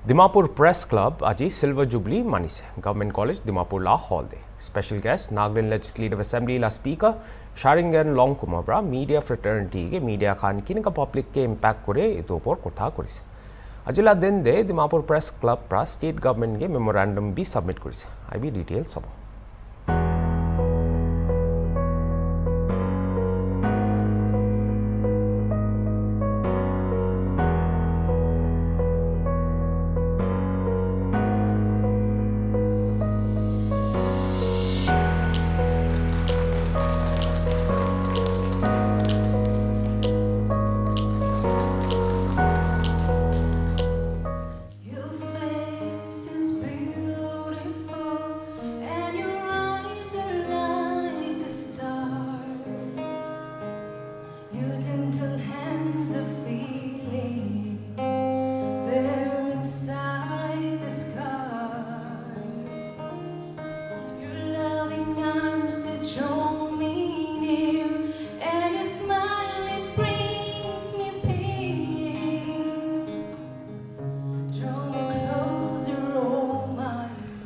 Dimapur Press Club aji Silver Jubilee manise. Government College Dimapur la hall de. Special guest Nagaland Legislative Assembly la Speaker Sharingan Longkumar bra media fraternity ge media khan kinika public ke impact kore eto upor kotha korise. Ajila din de Dimapur Press Club pra state government ge memorandum bi submit korise. IB details sabo.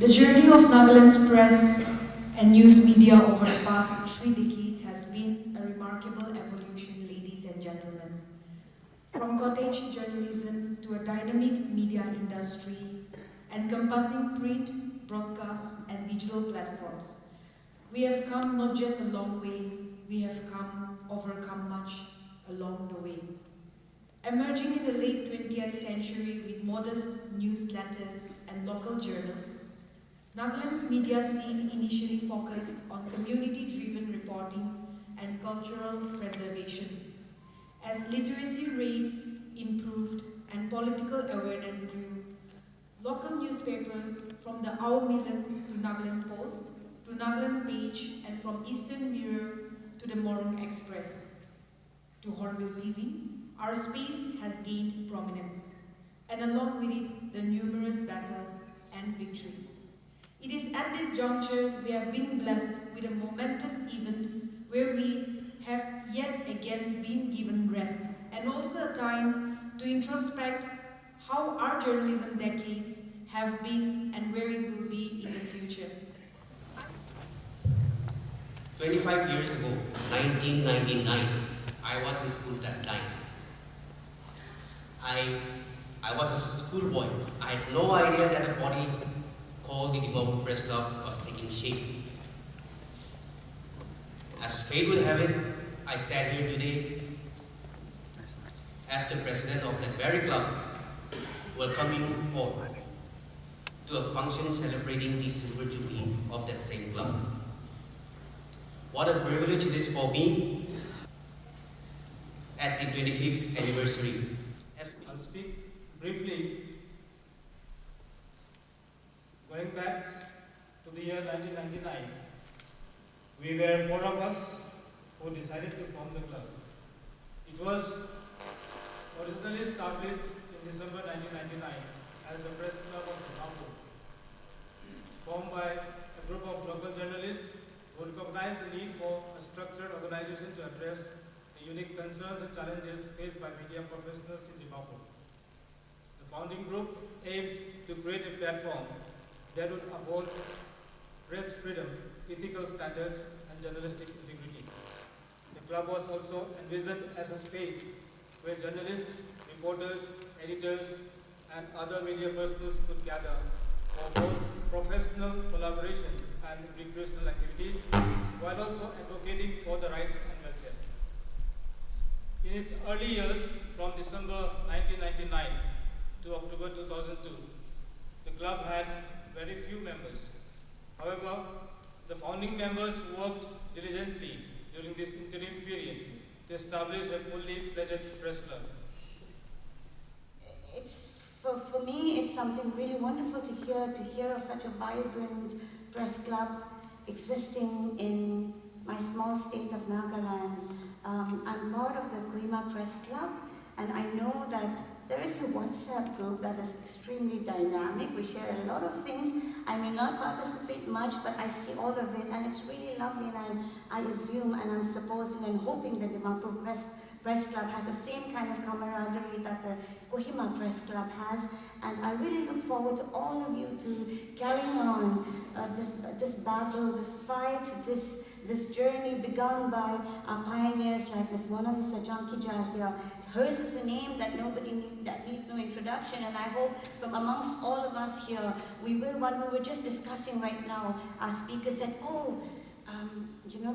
The journey of Nagaland's press and news media over the past 3 decades has been a remarkable evolution, ladies and gentlemen. From cottage journalism to a dynamic media industry encompassing print, broadcast and digital platforms, we have come not just a long way, we have overcome much along the way. Emerging in the late 20th century with modest newsletters and local journals, Nagaland's media scene initially focused on community-driven reporting and cultural preservation. As literacy rates improved and political awareness grew, local newspapers from the Ao Milan to Nagaland Post, to Nagaland Page, and from Eastern Mirror to the Morung Express, to Hornbill TV, our space has gained prominence, and along with it, the numerous battles and victories. It is at this juncture we have been blessed with a momentous event where we have yet again been given rest and also a time to introspect how our journalism decades have been and where it will be in the future. 25 years ago, 1999, I was in school that time. I was a schoolboy. I had no idea that a body called the Dimapur Press Club was taking shape. As fate would have it, I stand here today as the president of that very club, welcoming you all to a function celebrating the Silver Jubilee of that same club. What a privilege it is for me at the 25th anniversary. I'll speak briefly. Going back to the year 1999, we were 4 of us who decided to form the club. It was originally established in December 1999 as the Press Club of Dimapur, formed by a group of local journalists who recognized the need for a structured organization to address the unique concerns and challenges faced by media professionals in Dimapur. The founding group aimed to create a platform that would uphold press freedom, ethical standards, and journalistic integrity. The club was also envisioned as a space where journalists, reporters, editors, and other media personnel could gather for both professional collaboration and recreational activities, while also advocating for the rights and welfare. In its early years, from December 1999 to October 2002, the club had very few members. However, the founding members worked diligently during this interim period to establish a fully fledged press club. For me, it's something really wonderful to hear of such a vibrant press club existing in my small state of Nagaland. I'm part of the Kohima Press Club, and I know that there is a WhatsApp group that is extremely dynamic. We share a lot of things. I may not participate much, but I see all of it, and it's really lovely. And I assume, and I'm supposing and hoping that the Dimapur Press Press Club has the same kind of camaraderie that the Kohima Press Club has, and I really look forward to all of you to carrying on this battle, this fight, this journey begun by our pioneers like Ms. Mona Lisa Jankija here. Hers is a name that that needs no introduction, and I hope from amongst all of us here, we were just discussing right now, our speaker said,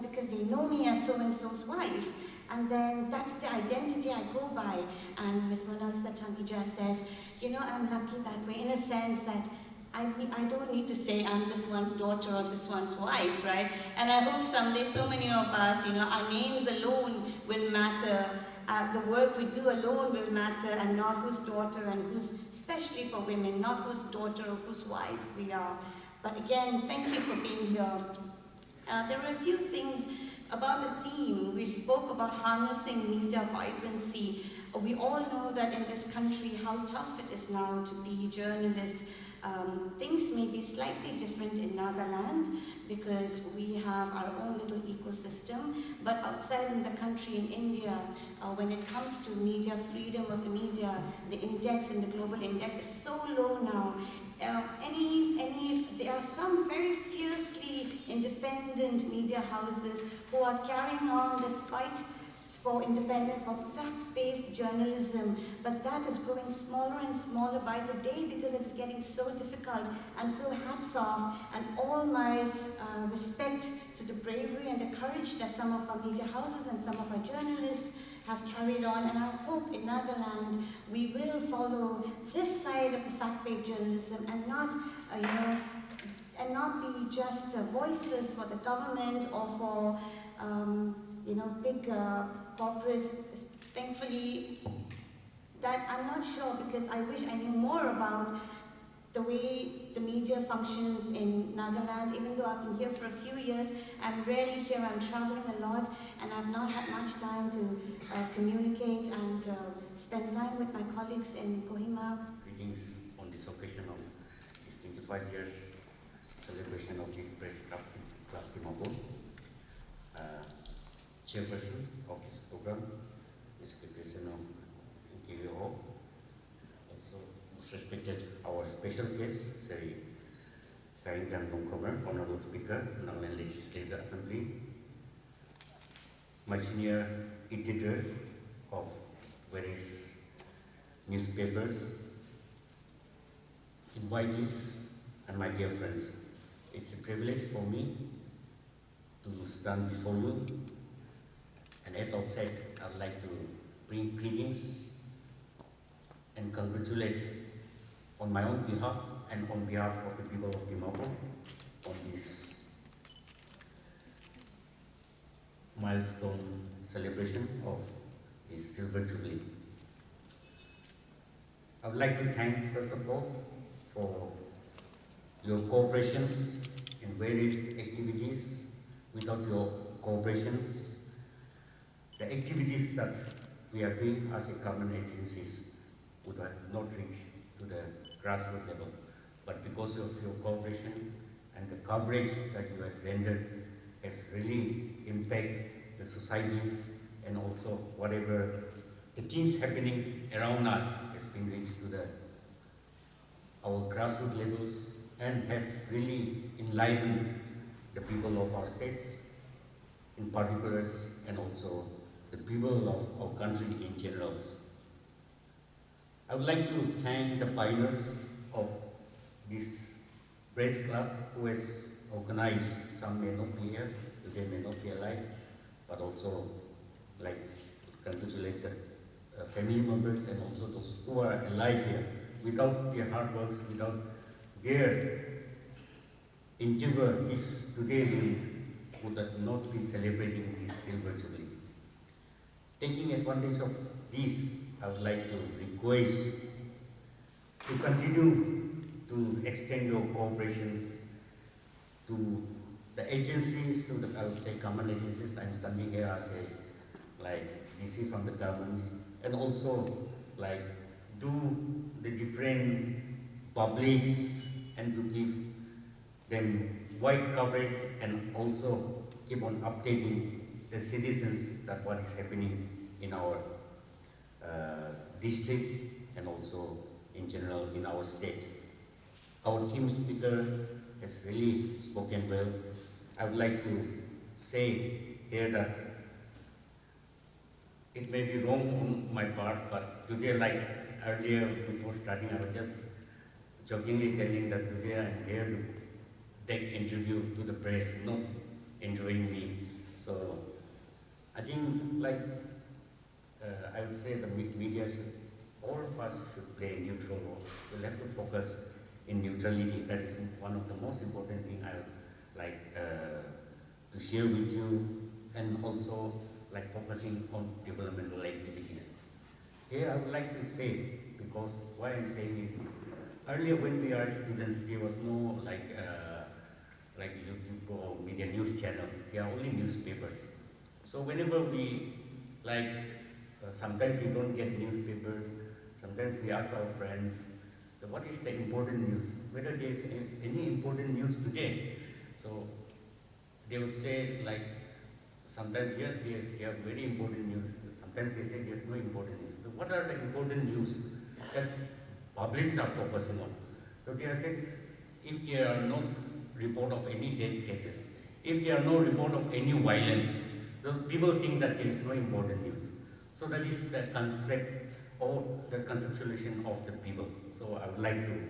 because they know me as so-and-so's wife, and then that's the identity I go by. And Ms. Mona Lisa Jankija says, I'm lucky that way, in a sense that I don't need to say I'm this one's daughter or this one's wife, right? And I hope someday so many of us, our names alone will matter. The work we do alone will matter, and not whose daughter and whose, especially for women, not whose daughter or whose wives we are. But again, thank you for being here. There are a few things about the theme. We spoke about harnessing media vibrancy. We all know that in this country how tough it is now to be journalists. Things may be slightly different in Nagaland because we have our own little ecosystem, but outside in the country, in India, when it comes to media, freedom of the media, the index and the global index is so low now. There are some very fiercely independent media houses who are carrying on this fight for fact-based journalism, but that is growing smaller and smaller by the day because it's getting so difficult. And so hats off, and all my respect to the bravery and the courage that some of our media houses and some of our journalists have carried on. And I hope in Nagaland we will follow this side of the fact-based journalism and not, be just voices for the government or for big corporates. Thankfully, that I'm not sure, because I wish I knew more about the way the media functions in Nagaland. Even though I've been here for a few years, I'm rarely here, I'm traveling a lot, and I've not had much time to communicate and spend time with my colleagues in Kohima. Greetings on this occasion of this 25 years celebration of this Press Club Dimapur. Chairperson of this program is Krishna KVO. Also, most respected our special guest, Sri Sharingan Longkumer, Honorable Speaker, Nagaland Legislative Assembly, my senior editors of various newspapers, invitees, and my dear friends. It's a privilege for me to stand before you. And at the outset, I'd like to bring greetings and congratulate on my own behalf and on behalf of the people of Dimapur on this milestone celebration of this Silver Jubilee. I would like to thank, first of all, for your cooperations in various activities. Without your cooperations, the activities that we are doing as a government agencies would have not reached to the grassroots level. But because of your cooperation and the coverage that you have rendered has really impacted the societies, and also whatever the things happening around us has been reached to our grassroots levels and have really enlivened the people of our states in particular, and also the people of our country in general. I would like to thank the pioneers of this Press Club who has organized. Some may not be here, today may not be alive, but also like to congratulate the family members and also those who are alive here. Without their hard work, without their endeavor, this today we would not be celebrating this Silver Jubilee. Taking advantage of this, I would like to request to continue to extend your cooperations to the agencies, to the, I would say, government agencies. I'm standing here as a DC from the governments, and also do the different publics and to give them wide coverage, and also keep on updating the citizens that what is happening in our district and also in general in our state. Our team speaker has really spoken well. I would like to say here that it may be wrong on my part, but today, like earlier before starting, I was just jokingly telling that today I'm here to take interview to the press, not interviewing me. So I think I would say the media should, all of us should play a neutral role. We'll have to focus in neutrality. That is one of the most important things I would like to share with you, and also like focusing on developmental activities. Here I would like to say, because why I'm saying is this, earlier when we are students, there was no like YouTube or media news channels. There are only newspapers. So whenever we sometimes we don't get newspapers, sometimes we ask our friends, what is the important news? Whether there is any important news today. So they would say like, sometimes yes, they have very important news. Sometimes they say there's no important news. So what are the important news that publics are focusing on? So they are saying, if there are no report of any death cases, if there are no report of any violence, the people think that there is no important news. So that is the concept or the conceptualization of the people. So I would like to,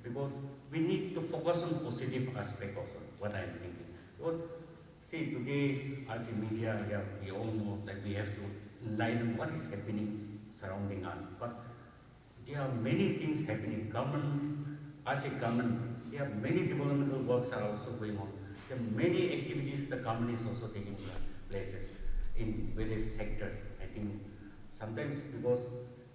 because we need to focus on positive aspect also, what I am thinking. Because see, today as in media, yeah, we all know that we have to enlighten what is happening surrounding us. But there are many things happening. Governments, as a government, there are many developmental works are also going on. There are many activities the government is also taking places in various sectors. I think sometimes, because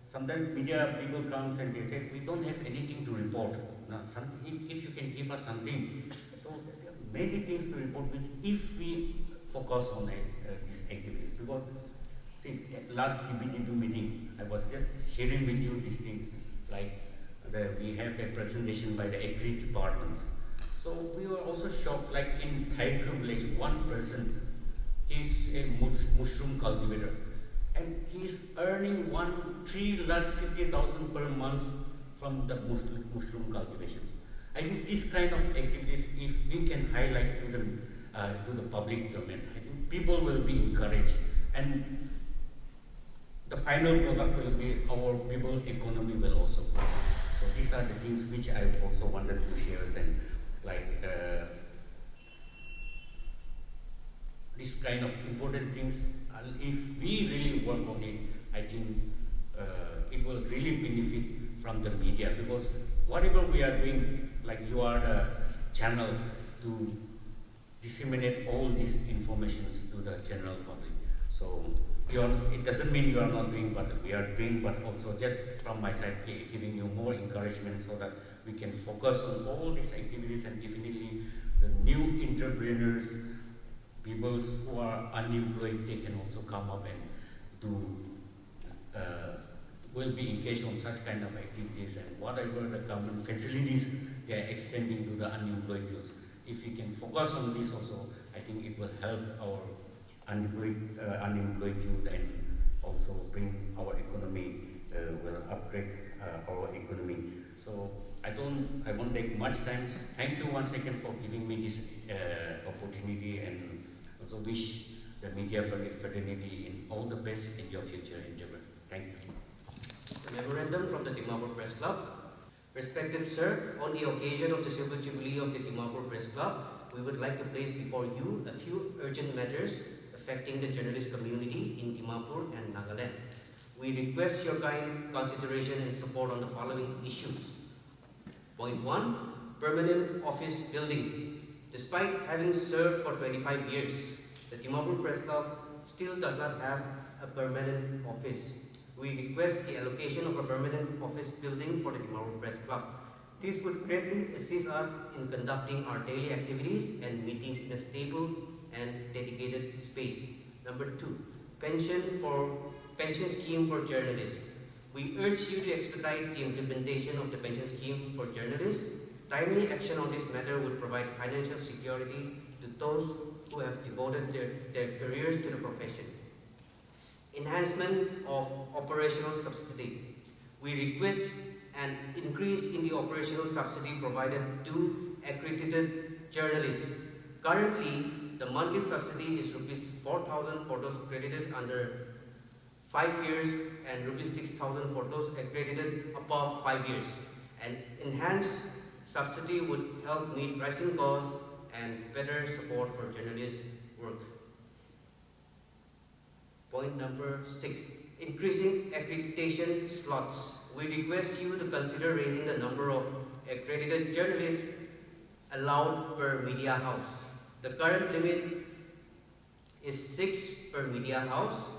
sometimes media people comes and they say, we don't have anything to report. Now, if you can give us something. So there are many things to report which if we focus on these activities. Because see, last TBD2 meeting, I was just sharing with you these things, like we have a presentation by the agri departments. So we were also shocked, like in Thaiku village, one person is a mushroom cultivator, and he is earning 3,50,000 per month from the mushroom cultivations. I think this kind of activities, if we can highlight to the public domain, I think people will be encouraged, and the final product will be our people economy will also grow. So these are the things which I also wanted to share, and this kind of important things, if we really work on it, I think it will really benefit from the media, because whatever we are doing, like you are the channel to disseminate all these informations to the general public. So it doesn't mean you are not doing, but we are doing, but also just from my side giving you more encouragement so that we can focus on all these activities, and definitely the new entrepreneurs, people who are unemployed, they can also come up and will be engaged on such kind of activities, and whatever the government facilities they are extending to the unemployed youth. If we can focus on this also, I think it will help our unemployed youth, and also bring our economy, will upgrade our economy. So I won't take much time. Thank you once again for giving me this opportunity, and also wish the media fraternity in all the best in your future endeavor. Thank you. A memorandum from the Dimapur Press Club. Respected Sir, on the occasion of the Silver Jubilee of the Dimapur Press Club, we would like to place before you a few urgent matters affecting the journalist community in Dimapur and Nagaland. We request your kind consideration and support on the following issues. Point 1, permanent office building. Despite having served for 25 years, the Dimapur Press Club still does not have a permanent office. We request the allocation of a permanent office building for the Dimapur Press Club. This would greatly assist us in conducting our daily activities and meetings in a stable and dedicated space. Number 2, pension scheme for journalists. We urge you to expedite the implementation of the pension scheme for journalists. Timely action on this matter would provide financial security to those who have devoted their careers to the profession. enhancement of operational subsidy. We request an increase in the operational subsidy provided to accredited journalists. Currently, the monthly subsidy is rupees 4,000 for those accredited under 5 years and rupees 6,000 for those accredited above 5 years. An enhanced subsidy would help meet rising costs and better support for journalist work. Point number 6, increasing accreditation slots. We request you to consider raising the number of accredited journalists allowed per media house. The current limit is 6 per media house,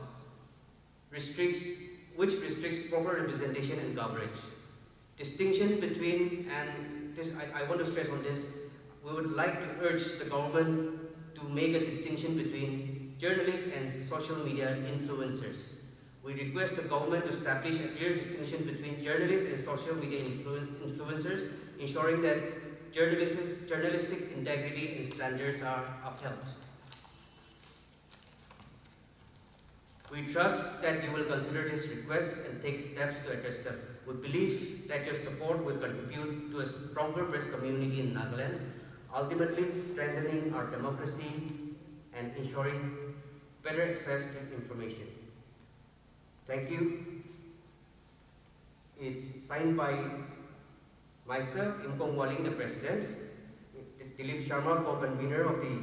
which restricts proper representation and coverage. Distinction between, and this I want to stress on this, we would like to urge the government to make a distinction between journalists and social media influencers. We request the government to establish a clear distinction between journalists and social media influencers, ensuring that journalistic integrity and standards are upheld. We trust that you will consider this request and take steps to address them. We believe that your support will contribute to a stronger press community in Nagaland, ultimately strengthening our democracy and ensuring better access to information. Thank you. It's signed by myself, Imkong Waling, the President, Dilip Sharma, co-convener of the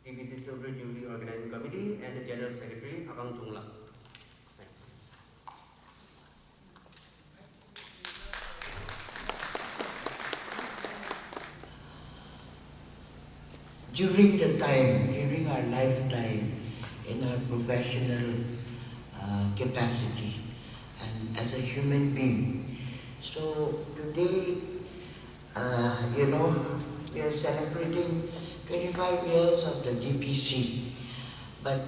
TBC Silver Jubilee Organizing Committee, and the General Secretary, Akang Chungla. During our lifetime, in our professional capacity and as a human being. So today, we are celebrating 25 years of the DPC. But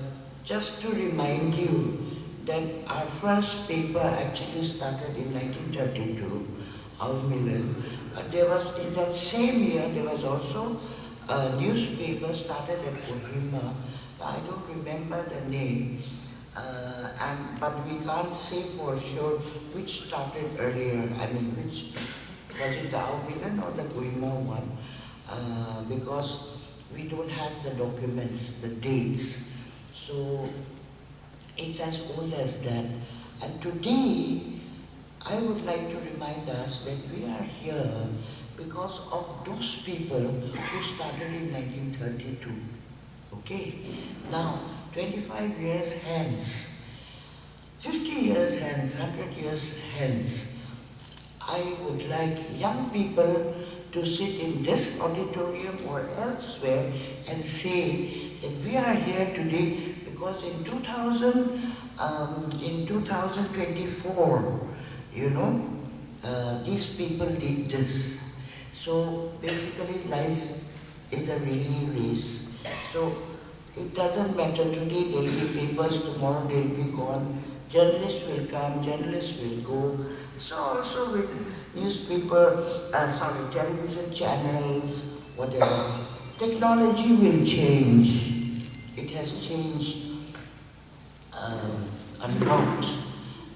just to remind you that our first paper actually started in 1932, Our Milan. There was, in that same year, there was also a newspaper started at Kohima. I don't remember the name, but we can't say for sure which started earlier. Which was it, the Aumilan or the Kohima one? Because we don't have the documents, the dates. So it's as old as that. And today, I would like to remind us that we are here because of those people who started in 1932. Okay? Now, 25 years hence, 50 years hence, 100 years hence, I would like young people to sit in this auditorium or elsewhere and say that we are here today because in 2024, these people did this. So basically life is a relay race. So it doesn't matter, today there will be papers, tomorrow they will be gone. Journalists will come, journalists will go. So also with television channels, whatever. Technology will change. It has changed a lot,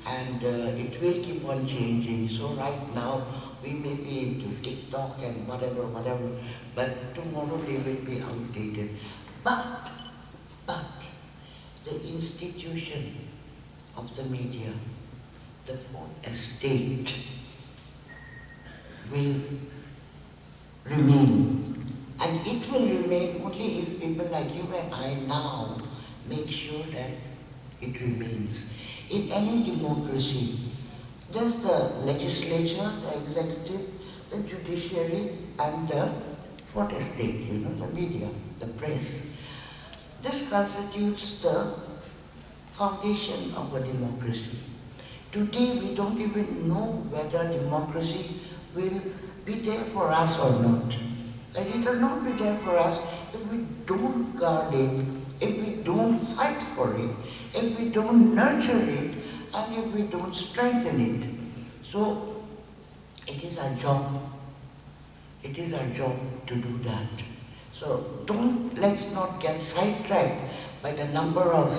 and it will keep on changing. So right now we may be into TikTok and whatever, but tomorrow they will be outdated. But the institution of the media, the fourth estate, will remain. And it will remain only if people like you and I now make sure that it remains. In any democracy, there's the legislature, the executive, the judiciary, and the fourth estate, the media, the press. This constitutes the foundation of a democracy. Today, we don't even know whether democracy will be there for us or not. And it will not be there for us if we don't guard it, if we don't fight for it, if we don't nurture it, and if we don't strengthen it. So, it is our job. It is our job to do that. So, let's not get sidetracked by the number of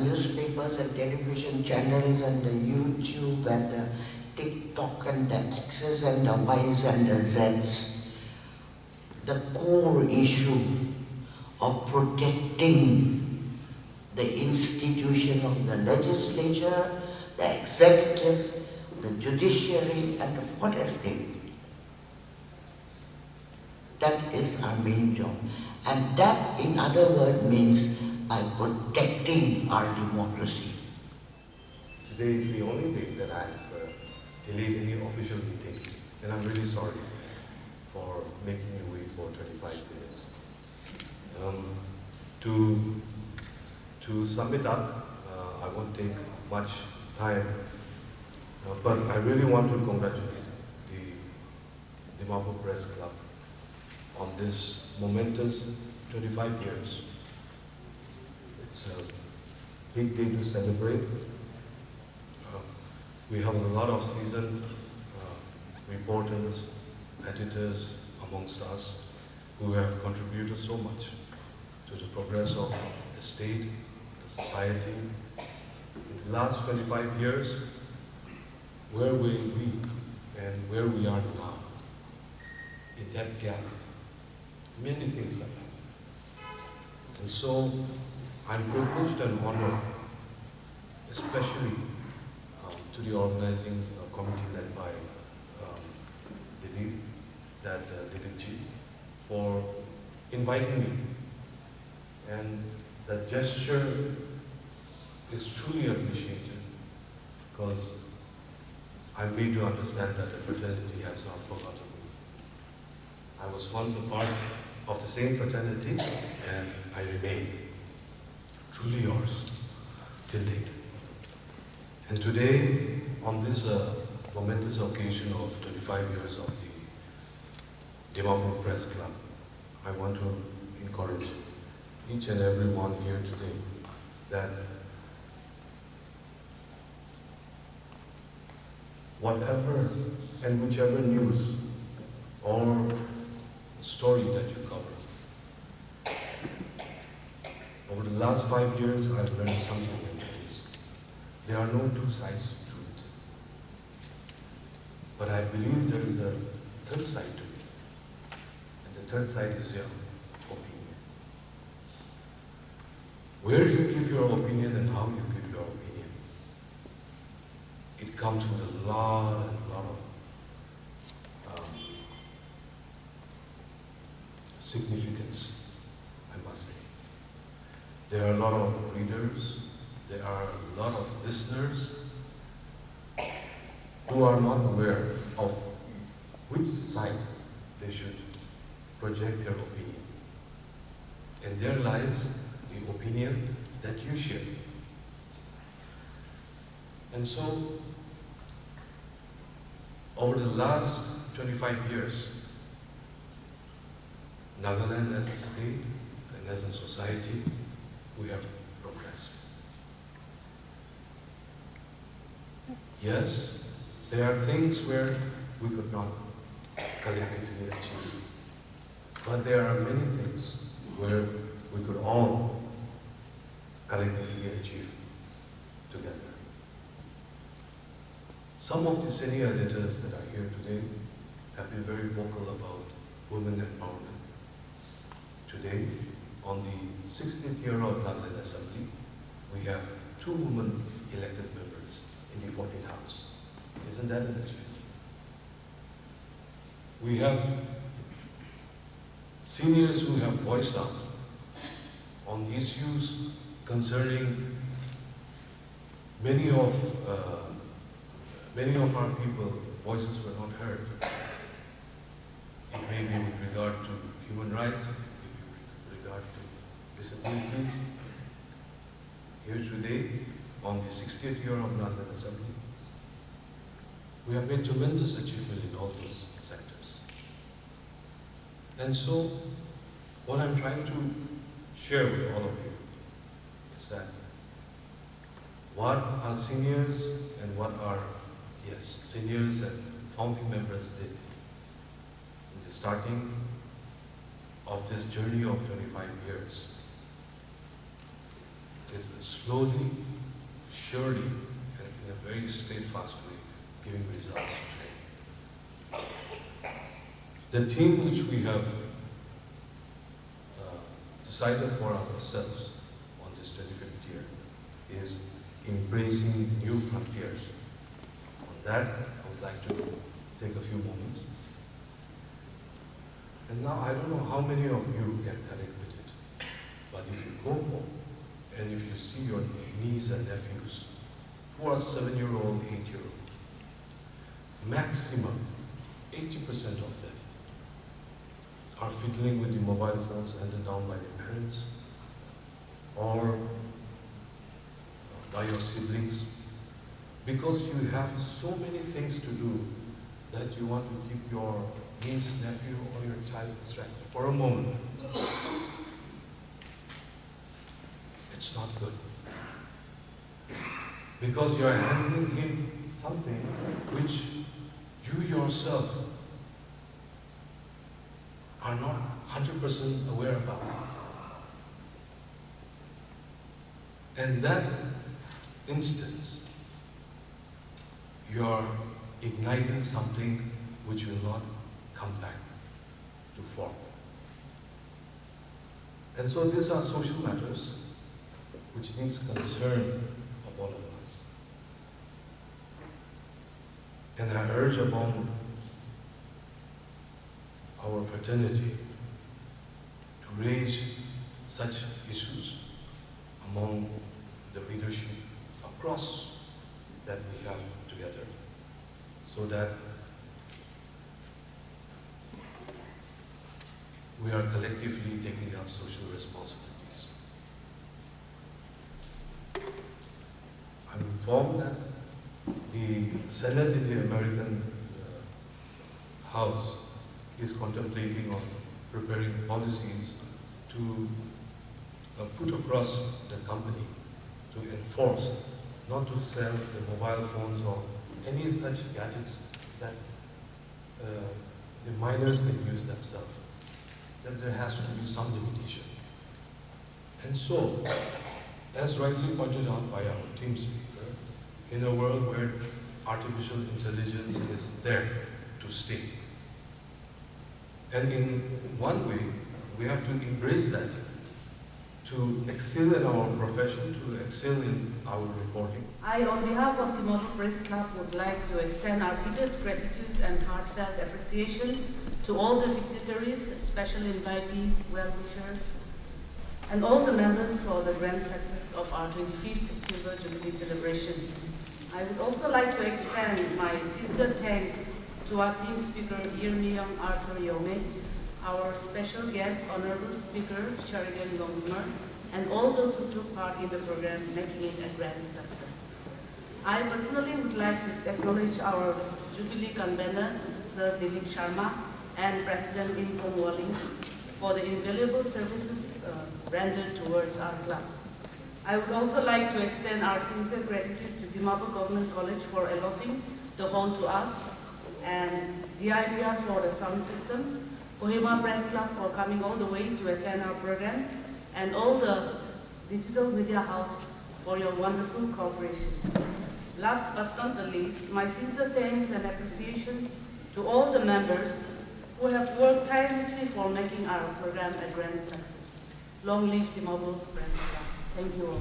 newspapers and television channels and the YouTube and the TikTok and the X's and the Y's and the Z's. The core issue of protecting the institution of the legislature, the executive, the judiciary and the fourth estate. That is our main job. And that, in other words, means by protecting our democracy. Today is the only day that I've delayed any official meeting, and I'm really sorry for making you wait for 25 minutes. To sum it up, I won't take much time, but I really want to congratulate the Dimapur Press Club on this momentous 25 years. It's a big day to celebrate. We have a lot of seasoned reporters, editors amongst us who have contributed so much to the progress of the state, the society. In the last 25 years, where were we and where we are now? In that gap, many things have happened. And so, I'm privileged and honored, especially to the organizing committee led by Dilip, Dilipji, for inviting me. And that gesture is truly appreciated because I'm made to understand that the fraternity has not forgotten me. I was once a part of the same fraternity and I remain truly yours till date. And today, on this momentous occasion of 25 years of the Dimapur Press Club, I want to encourage each and every one here today that whatever and whichever news or story that you cover, over the last 5 years I've learned something into this. There are no two sides to it. But I believe there is a third side to it. And the third side is your opinion. Where you give your opinion and how you give your opinion, it comes with a lot of significance, I must say. There are a lot of readers, there are a lot of listeners who are not aware of which side they should project their opinion. And there lies the opinion that you share. And so, over the last 25 years, Nagaland as a state and as a society, we have progressed. Yes, there are things where we could not collectively achieve, but there are many things where we could all collectively achieve together. Some of the senior editors that are here today have been very vocal about women empowerment. Today, on the 60th year of Nagaland Assembly, we have 2 women elected members in the 14th House. Isn't that an achievement? We have seniors who have voiced out on issues concerning many of our people, voices were not heard. It may be with regard to human rights, it may be with regard to disabilities. Here today, on the 60th year of Nagaland Assembly, we have made tremendous achievement in all those sectors. And so, what I'm trying to share with all of you is that what our seniors and what our, seniors and founding members did in the starting of this journey of 25 years is slowly, surely, and in a very steadfast way, giving results today. The theme which we have decided for ourselves on this 25th year is embracing new frontiers. On that, I would like to take a few moments. And now I don't know how many of you can connect with it, but if you go home and if you see your nieces and nephews, who are 7-year-old, 8-year-old, maximum 80% of them are fiddling with the mobile phones handed down by their parents or by your siblings, because you have so many things to do that you want to keep your niece, nephew, or your child distracted for a moment. It's not good. Because you're handing him something which you yourself are not 100% aware about. And that instance, you're igniting something which will not come back to form. And so these are social matters which needs concern of all of us. And I urge upon our fraternity to raise such issues among the leadership across that we have together, so that we are collectively taking up social responsibilities. I'm informed that the Senate in the American House is contemplating on preparing policies to put across the company to enforce not to sell the mobile phones or any such gadgets that the minors can use themselves. That there has to be some limitation. And so, as rightly pointed out by our team speaker, in a world where artificial intelligence is there to stay, and in one way, we have to embrace that to excel in our profession, to excel in our reporting. I, on behalf of the Dimapur Press Club, would like to extend our deepest gratitude and heartfelt appreciation to all the dignitaries, special invitees, well-wishers, and all the members for the grand success of our 25th Silver Jubilee celebration. I would also like to extend my sincere thanks to our team speaker, Yirmiyong Arthur Yome, our special guest, Honorable Speaker Sharigan Longkumar, and all those who took part in the program, making it a grand success. I personally would like to acknowledge our Jubilee convener, Sir Dilip Sharma, and President Inpong Walling for the invaluable services rendered towards our club. I would also like to extend our sincere gratitude to Dimapur Government College for allotting the hall to us, and DIPR for the sound system, Kohima Press Club for coming all the way to attend our program, and all the Digital Media House for your wonderful cooperation. Last but not the least, my sincere thanks and appreciation to all the members who have worked tirelessly for making our program a grand success. Long live Dimapur Press Club. Thank you all.